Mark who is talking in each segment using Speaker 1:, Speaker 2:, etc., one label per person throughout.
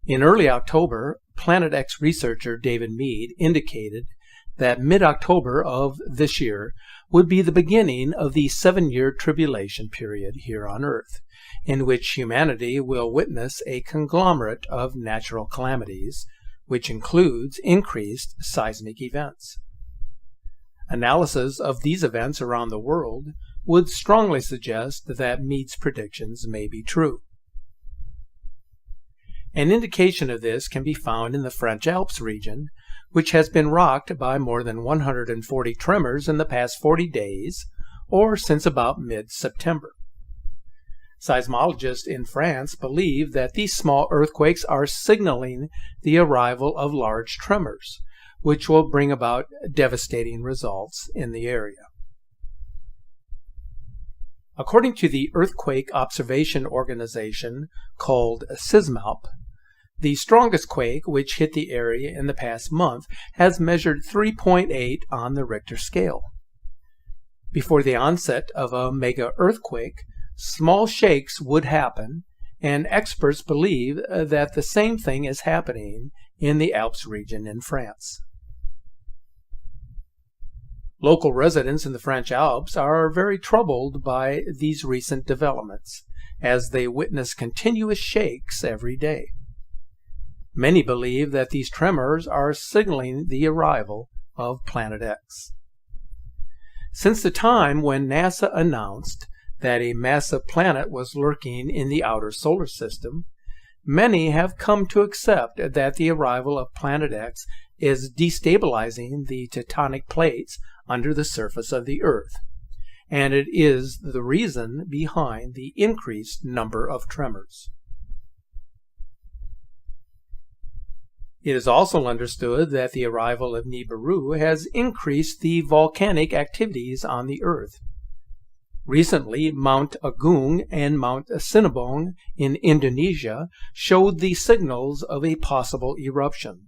Speaker 1: In early October, Planet X researcher David Mead indicated that mid-October of this year would be the beginning of the 7-year tribulation period here on Earth, in which humanity will witness a conglomerate of natural calamities, which includes increased seismic events. Analysis of these events around the world would strongly suggest that Mead's predictions may be true. An indication of this can be found in the French Alps region, which has been rocked by more than 140 tremors in the past 40 days, or since about mid-September. Seismologists in France believe that these small earthquakes are signaling the arrival of large tremors, which will bring about devastating results in the area. According to the Earthquake Observation Organization, called SISMALP, the strongest quake which hit the area in the past month has measured 3.8 on the Richter scale. Before the onset of a mega earthquake, small shakes would happen, and experts believe that the same thing is happening in the Alps region in France. Local residents in the French Alps are very troubled by these recent developments, as they witness continuous shakes every day. Many believe that these tremors are signaling the arrival of Planet X. Since the time when NASA announced that a massive planet was lurking in the outer solar system, many have come to accept that the arrival of Planet X is destabilizing the tectonic plates under the surface of the Earth, and it is the reason behind the increased number of tremors. It is also understood that the arrival of Nibiru has increased the volcanic activities on the Earth. Recently, Mount Agung and Mount Sinabung in Indonesia showed the signals of a possible eruption,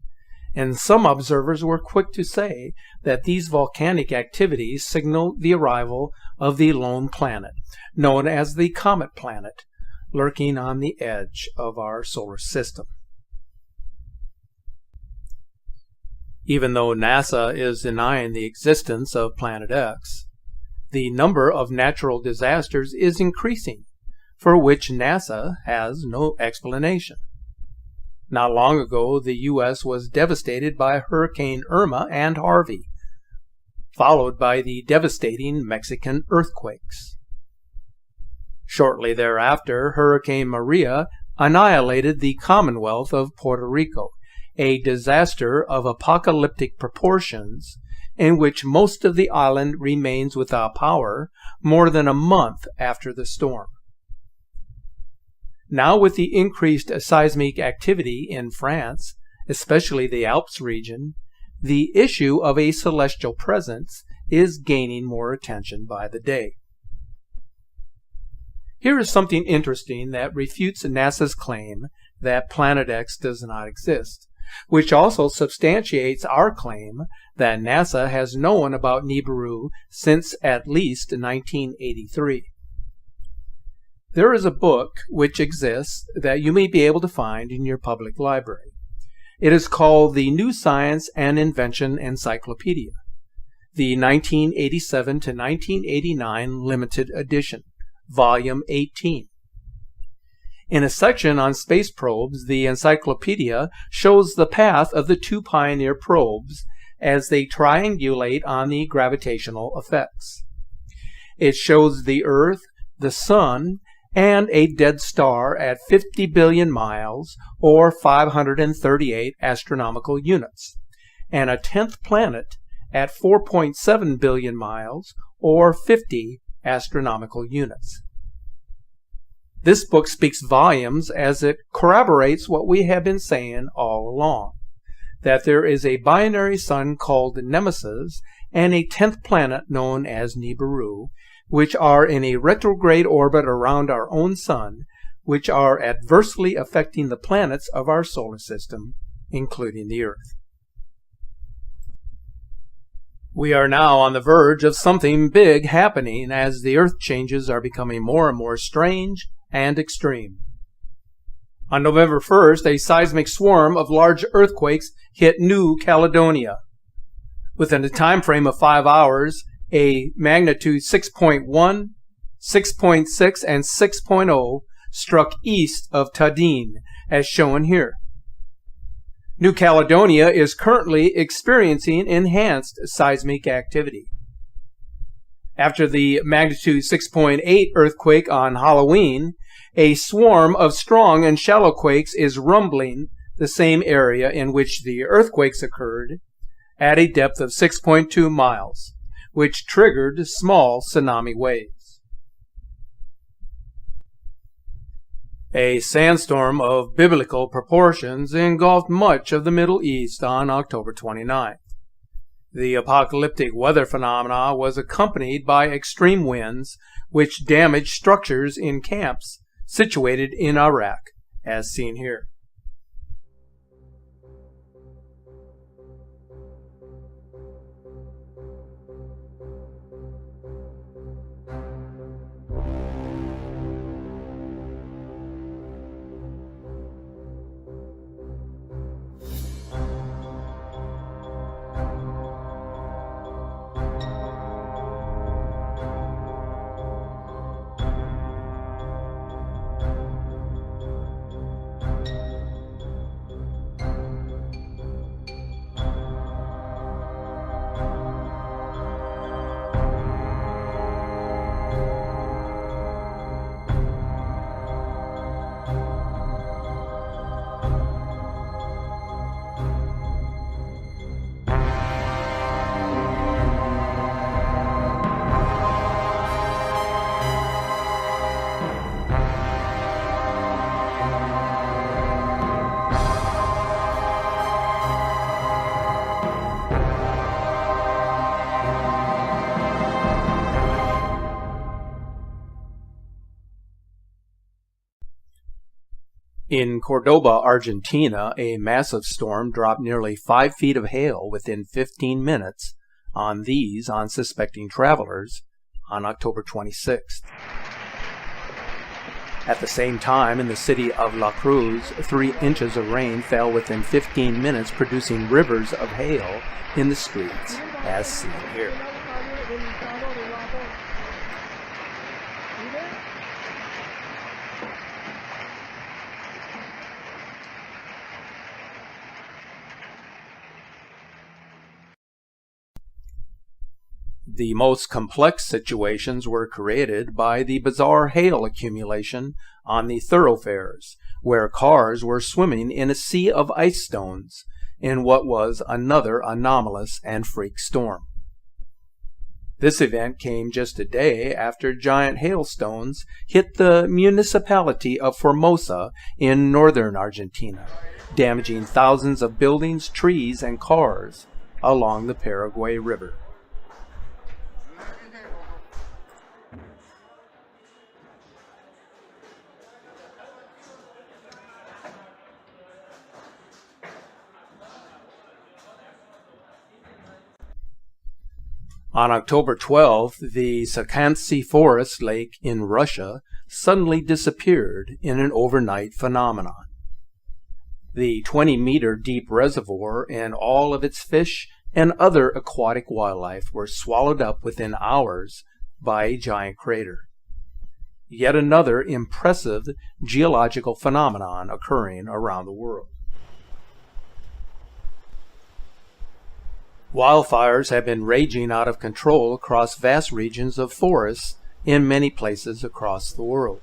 Speaker 1: and some observers were quick to say that these volcanic activities signal the arrival of the lone planet, known as the Comet Planet, lurking on the edge of our solar system. Even though NASA is denying the existence of Planet X, the number of natural disasters is increasing, for which NASA has no explanation. Not long ago, the U.S. was devastated by Hurricane Irma and Harvey, followed by the devastating Mexican earthquakes. Shortly thereafter, Hurricane Maria annihilated the Commonwealth of Puerto Rico, a disaster of apocalyptic proportions in which most of the island remains without power more than a month after the storm. Now, with the increased seismic activity in France, especially the Alps region, the issue of a celestial presence is gaining more attention by the day. Here is something interesting that refutes NASA's claim that Planet X does not exist, which also substantiates our claim that NASA has known about Nibiru since at least 1983. There is a book which exists that you may be able to find in your public library. It is called the New Science and Invention Encyclopedia, the 1987 to 1989 limited edition, volume 18. In a section on space probes, the encyclopedia shows the path of the two Pioneer probes as they triangulate on the gravitational effects. It shows the Earth, the Sun, and a dead star at 50 billion miles, or 538 astronomical units, and a 10th planet at 4.7 billion miles, or 50 astronomical units. This book speaks volumes as it corroborates what we have been saying all along, that there is a binary sun called Nemesis and a 10th planet known as Nibiru, which are in a retrograde orbit around our own sun, which are adversely affecting the planets of our solar system, including the Earth. We are now on the verge of something big happening as the Earth changes are becoming more and more strange and extreme. On November 1st, a seismic swarm of large earthquakes hit New Caledonia. Within a time frame of 5 hours, a magnitude 6.1, 6.6, and 6.0 struck east of Tadine, as shown here. New Caledonia is currently experiencing enhanced seismic activity. After the magnitude 6.8 earthquake on Halloween, a swarm of strong and shallow quakes is rumbling the same area in which the earthquakes occurred at a depth of 6.2 miles, which triggered small tsunami waves. A sandstorm of biblical proportions engulfed much of the Middle East on October 29th. The apocalyptic weather phenomena was accompanied by extreme winds, which damaged structures in camps situated in Iraq, as seen here. In Cordoba, Argentina, a massive storm dropped nearly 5 feet of hail within 15 minutes on these unsuspecting travelers on October 26th. At the same time, in the city of La Cruz, 3 inches of rain fell within 15 minutes, producing rivers of hail in the streets, as seen here. The most complex situations were created by the bizarre hail accumulation on the thoroughfares, where cars were swimming in a sea of ice stones in what was another anomalous and freak storm. This event came just a day after giant hailstones hit the municipality of Formosa in northern Argentina, damaging thousands of buildings, trees, and cars along the Paraguay River. On October 12th, the Sakhansky Forest Lake in Russia suddenly disappeared in an overnight phenomenon. The 20-meter deep reservoir and all of its fish and other aquatic wildlife were swallowed up within hours by a giant crater. Yet another impressive geological phenomenon occurring around the world. Wildfires have been raging out of control across vast regions of forests in many places across the world.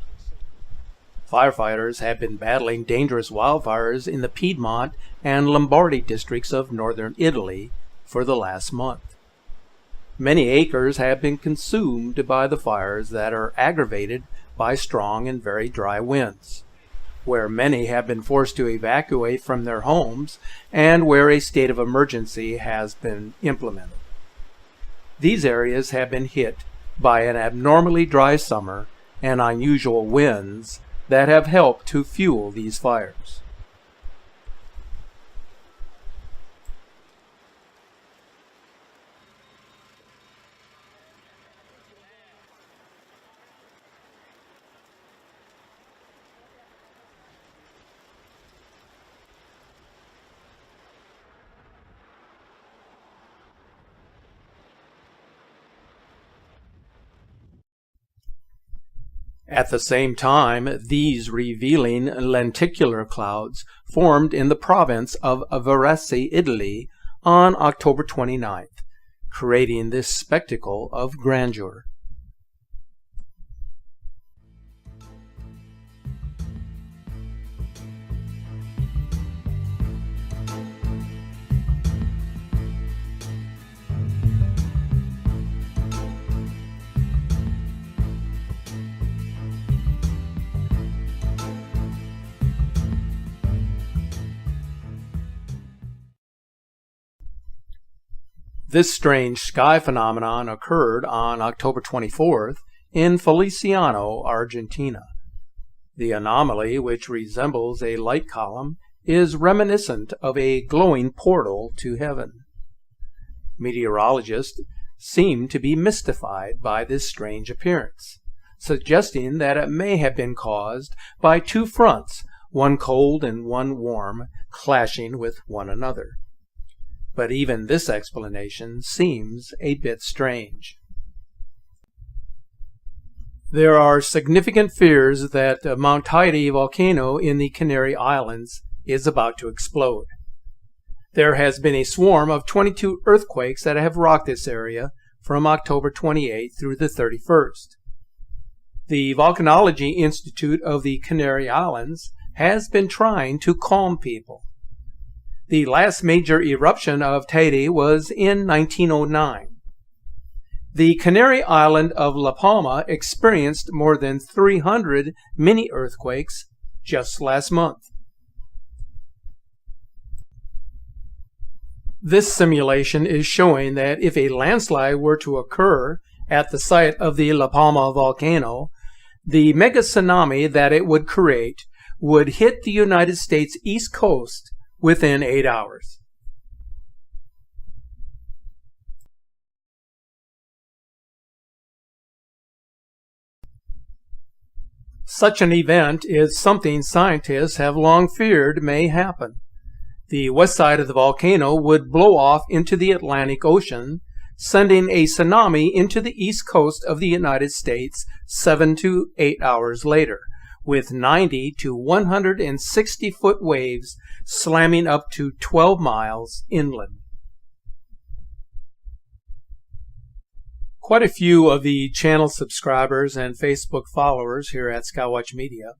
Speaker 1: Firefighters have been battling dangerous wildfires in the Piedmont and Lombardy districts of northern Italy for the last month. Many acres have been consumed by the fires that are aggravated by strong and very dry winds, where many have been forced to evacuate from their homes and where a state of emergency has been implemented. These areas have been hit by an abnormally dry summer and unusual winds that have helped to fuel these fires. At the same time, these revealing lenticular clouds formed in the province of Varese, Italy, on October 29th, creating this spectacle of grandeur. This strange sky phenomenon occurred on October 24th in Feliciano, Argentina. The anomaly, which resembles a light column, is reminiscent of a glowing portal to heaven. Meteorologists seem to be mystified by this strange appearance, suggesting that it may have been caused by two fronts, one cold and one warm, clashing with one another. But even this explanation seems a bit strange. There are significant fears that the Mount Teide volcano in the Canary Islands is about to explode. There has been a swarm of 22 earthquakes that have rocked this area from October 28th through the 31st. The Volcanology Institute of the Canary Islands has been trying to calm people. The last major eruption of Teide was in 1909. The Canary island of La Palma experienced more than 300 mini-earthquakes just last month. This simulation is showing that if a landslide were to occur at the site of the La Palma volcano, the mega tsunami that it would create would hit the United States East Coast within 8 hours. Such an event is something scientists have long feared may happen. The west side of the volcano would blow off into the Atlantic Ocean, sending a tsunami into the east coast of the United States 7 to 8 hours later, with 90 to 160-foot waves slamming up to 12 miles inland. Quite a few of the channel subscribers and Facebook followers here at Skywatch Media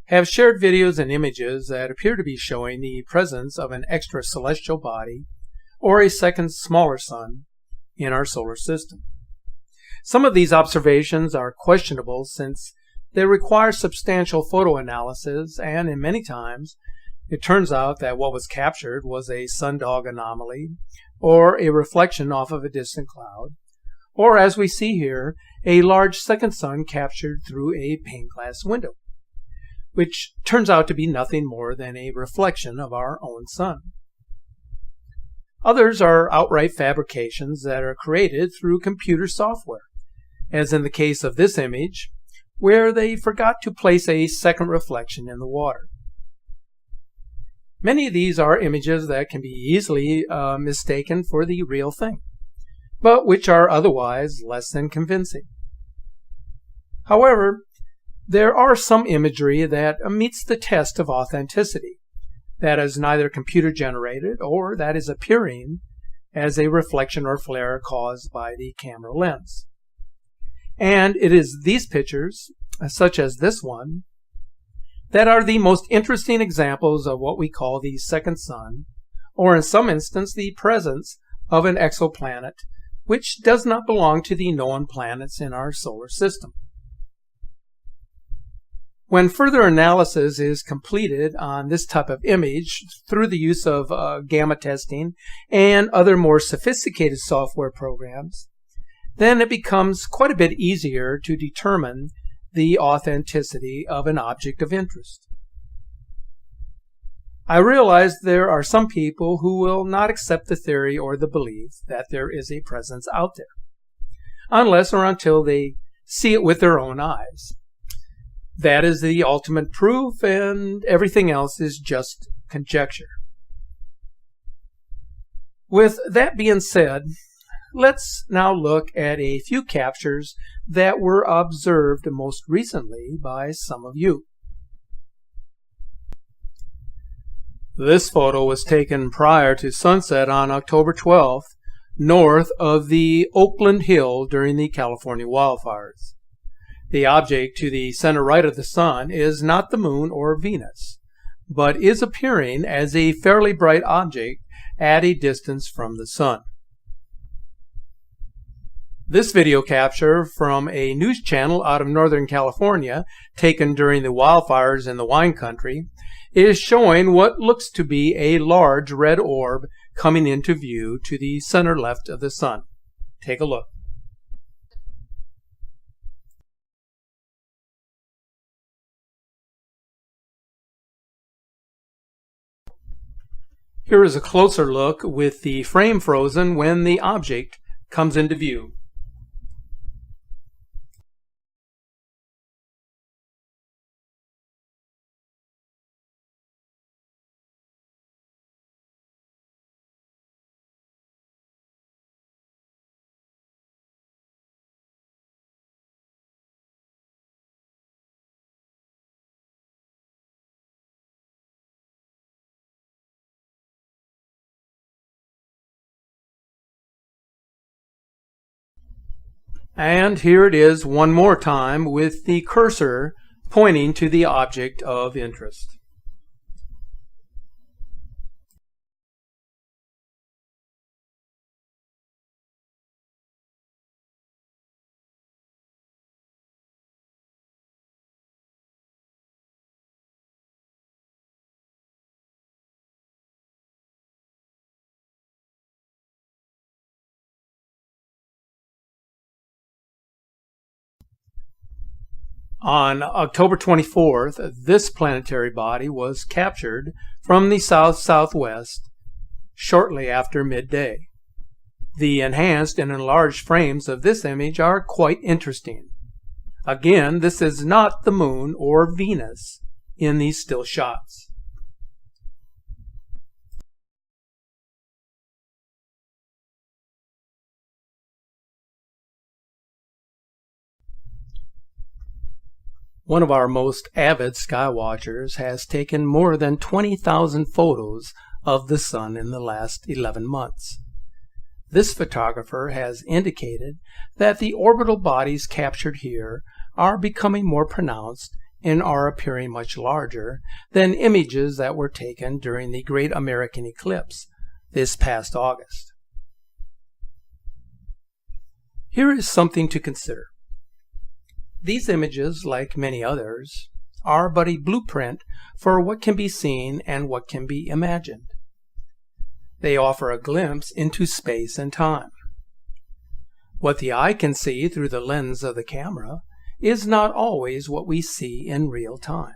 Speaker 1: have shared videos and images that appear to be showing the presence of an extra celestial body or a second smaller sun in our solar system. Some of these observations are questionable since they require substantial photo analysis, and in many times it turns out that what was captured was a sundog anomaly or a reflection off of a distant cloud, or as we see here, a large second sun captured through a pane glass window, which turns out to be nothing more than a reflection of our own sun. Others are outright fabrications that are created through computer software, as in the case of this image, where they forgot to place a second reflection in the water. Many of these are images that can be easily mistaken for the real thing, but which are otherwise less than convincing. However, there are some imagery that meets the test of authenticity, that is neither computer generated or that is appearing as a reflection or flare caused by the camera lens. And it is these pictures, such as this one, that are the most interesting examples of what we call the second sun, or in some instance the presence of an exoplanet which does not belong to the known planets in our solar system. When further analysis is completed on this type of image through the use of gamma testing and other more sophisticated software programs, then it becomes quite a bit easier to determine the authenticity of an object of interest. I realize there are some people who will not accept the theory or the belief that there is a presence out there, unless or until they see it with their own eyes. That is the ultimate proof, and everything else is just conjecture. With that being said, let's now look at a few captures that were observed most recently by some of you. This photo was taken prior to sunset on October 12th, north of the Oakland Hill during the California wildfires. The object to the center right of the sun is not the moon or Venus, but is appearing as a fairly bright object at a distance from the sun. This video capture from a news channel out of Northern California, taken during the wildfires in the wine country, is showing what looks to be a large red orb coming into view to the center left of the sun. Take a look. Here is a closer look with the frame frozen when the object comes into view. And here it is one more time with the cursor pointing to the object of interest. On October 24th, this planetary body was captured from the south-southwest shortly after midday. The enhanced and enlarged frames of this image are quite interesting. Again, this is not the moon or Venus in these still shots. One of our most avid sky watchers has taken more than 20,000 photos of the sun in the last 11 months. This photographer has indicated that the orbital bodies captured here are becoming more pronounced and are appearing much larger than images that were taken during the Great American Eclipse this past August. Here is something to consider. These images, like many others, are but a blueprint for what can be seen and what can be imagined. They offer a glimpse into space and time. What the eye can see through the lens of the camera is not always what we see in real time.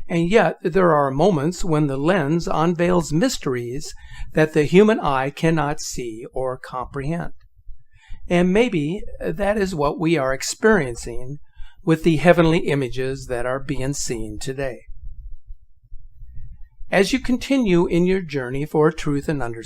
Speaker 1: And yet there are moments when the lens unveils mysteries that the human eye cannot see or comprehend. And maybe that is what we are experiencing with the heavenly images that are being seen today. As you continue in your journey for truth and understanding,